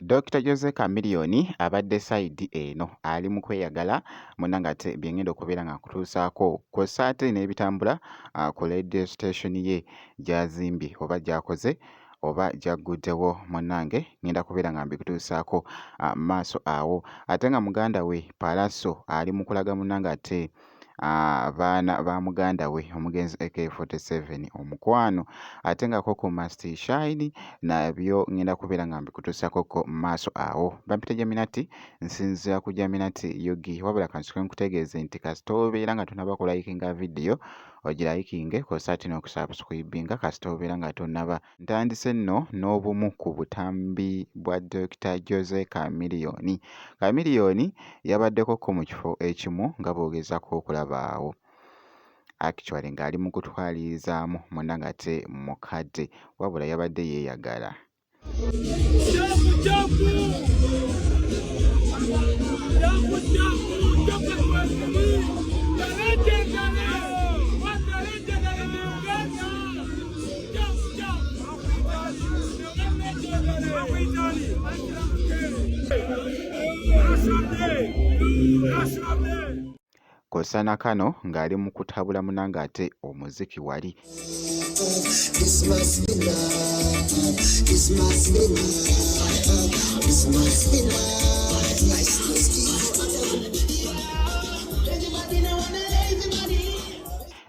Dr. Jose Chameleone abadde side eno ali mu kweyagala munnange ate bye ngenda okubeera nga nkutuusaako kw'ossa ate n'ebitambula ku radio station ye gy'azimbye oba gy'akoze oba gy'agguddewo munnange ngenda kubeera nga mbikutuusaako mu maaso awo ate nga muganda we Pallaso ali mu kulaga munnange ate abaana ba muganda we omugenzi AK47 omukwano ate nga Coco Must Shine nabyo ngenda kubeera nga mbikutuusakoko mu maaso awo. Bampita Jaminati nsinzira ku Jaminati Yogi wabula kansooke nkutegeeze nti kasita obeera nga tonaba kulayikinga vidiyo ogirayikinge kw'ossa ate n'okusubscribinga kasita obeera nga tonnaba. Ntandise nno n'obumu ku butambi bwa Dr. Jose Chameleone. Chameleone yabaddekoko mu kifo ekimu nga bw'ogezaako okulaba awo actually ng'ali mu kutwalirizaamu munnange ate mukadde wabula yabadde yeeyagala. Kw'ossa na kano ng'ali mu kutabula munnange ate omuziki wali.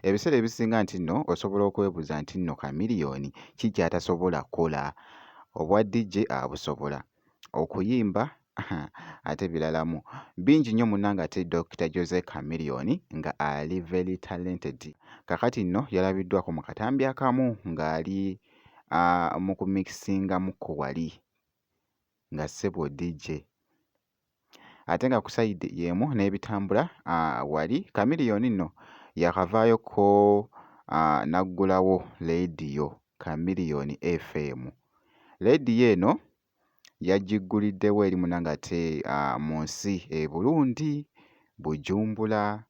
Ebiseera ebisinga nti nno osobola okwebuuza nti nno Chameleone ki ky'atasobola kukola? Obwa DJ abusobola, okuyimba ate biralamu bingi nnyo munnange ate Dr. Jose Chameleone nga ali very talented. Kakati nno yalabiddwako mu katambi akamu ng'ali mu kumikisingamukko wali nga ssebo DJ ate nga ku sayidi y'emu n'ebitambula wali Chameleone nno yakavaayoko n'aggulawo leediyo Chameleone FM. Leediyo eno yagigguliddewo eri munnange ate mu nsi e Burundi Bujumbura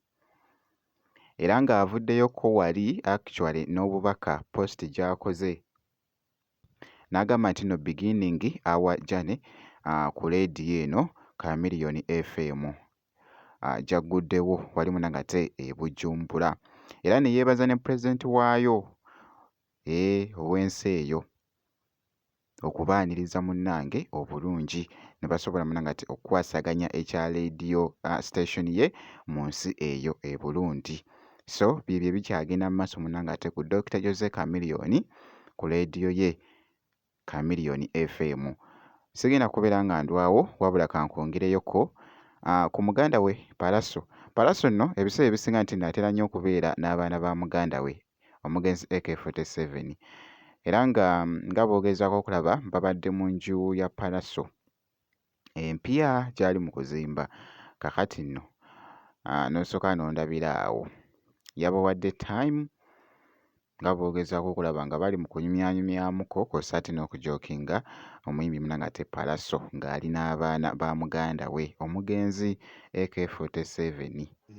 era ng'avuddeyoko wali actually n'obubaka post gy'akoze n'agamba nti no beginning our journey ku leediyo eno Chameleone FM gy'agguddewo wali munnange ate e Bujumbura era ne yeebaza ne pulezidenti waayo ow'ensi eyo okubaaniriza munnange obulungi ne basobola munnange ate okukwasaganya ekya leediyo station ye mu nsi eyo e Burundi. So byebyo ebikyagenda mu maaso munnange ate ku Dr. Jose Chameleone ku leediyo ye Chameleone FM. Sigenda kubeera nga ndwawo wabula kankwongereyoko ku muganda we Pallaso. Pallaso nno ebiseera ebisinga nti naatera nnyo okubeera n'abaana ba muganda we omugenzi AK47 era nga bw'ogezaako okulaba babadde mu nju ya Pallaso empya gy'ali mu kuzimba. Kakati nno n'osooka n'ondabira awo yabawadde time nga bw'ogezaako okulaba nga bali mu kunyumyanyumyamuko kw'ossa ate n'okujookinga omuyimbi munnange ate Pallaso ng'ali n'abaana ba muganda we omugenzi AK47. I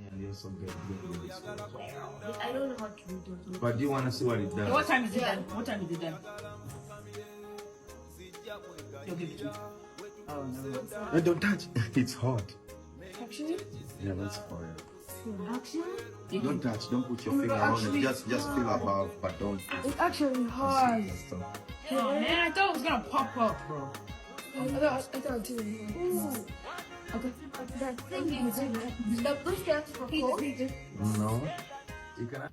don't know how to do those. But do you want to see what it does? What time is it done? What time is it done? You give it to me. Oh no. No, don't touch. It's hot. Actually? Yeah, that's for you. Actually? Don't touch. Don't put your Oh my finger God, on actually, it. Just feel above, but don't. It's actually hard. Stop. Oh man, I thought it was gonna pop up, bro. I thought too. Okay. That thing is the blue stands for cold. No. You can.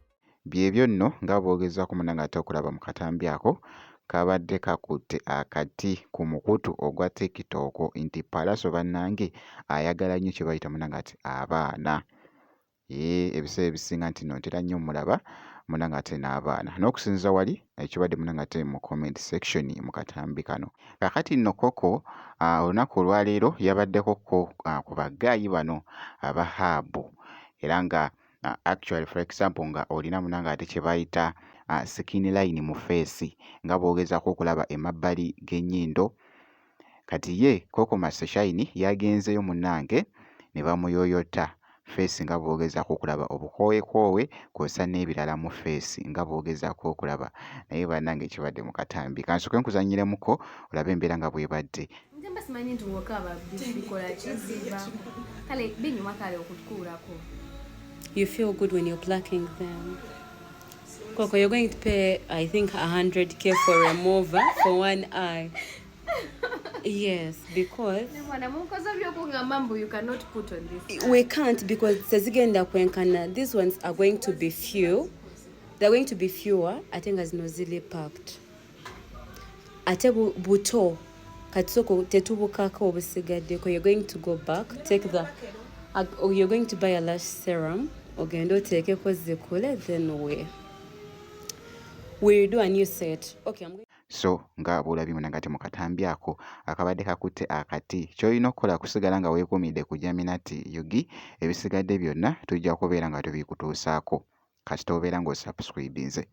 Byebyo nno nga bw'ogezaako munnange ate okulaba mu katambi ako kabadde kakutte akati ku mukutu ogwa TikTok nti Pallaso bannange ayagala nnyo kye bayita munnange ati abaana. Ebiseera ebisinga nti nno ntera nnyo omulaba munnange ate n'abaana n'okusinza wali ekibadde munnange ate mu comment section mu katambi kano. Kakati nno Coco olunaku olwaleero yabaddekoko ku bagaayi bano aba Haabu era nga actually for example nga olina munnange ate kye bayita skin line mu face nga bw'ogezaako okulaba emabbali g'ennyindo. Kati ye Coco Must Shine yagenzeyo munnange ne bamuyooyota face nga bw'ogezaako okulaba obukooweekoowe kw'ossa n'ebirala mu face nga bw'ogezaako okulaba. Naye bannange kibadde mu katambi. Kansooke nkuzanyiremuko olabe embeera nga bw'ebadde. Nze mba simanyi nti bw'okaaba bikola ki zivaako. Kale binyuma kale okutukuulako. You feel good when you're plucking them. Coco, you're going to pay, I think, 100K for a remover for one eye. Yes, because Mwana munkoza by'okungamba mbu you cannot put on this. we can't, because tezigenda kwenkana. These ones are going to be few. They're going to be fewer. I think as nozili packed. Ate buto katsoko tetubukako obusigaddeko. You're going to go back, take the or you're going to buy a lash serum. Ogenda oteekeko zikule, then we'll do a new set. Okay, I'm going. So nga bw'olabye munangati mu katambi ako akabadde kakutte akati, ky'olina okukola kusigala nga weekuumidde ku Jaminati Yugi. Ebisigadde byonna tujja kubeera nga tubikutuusaako kasita obeera ng'osubscribinze.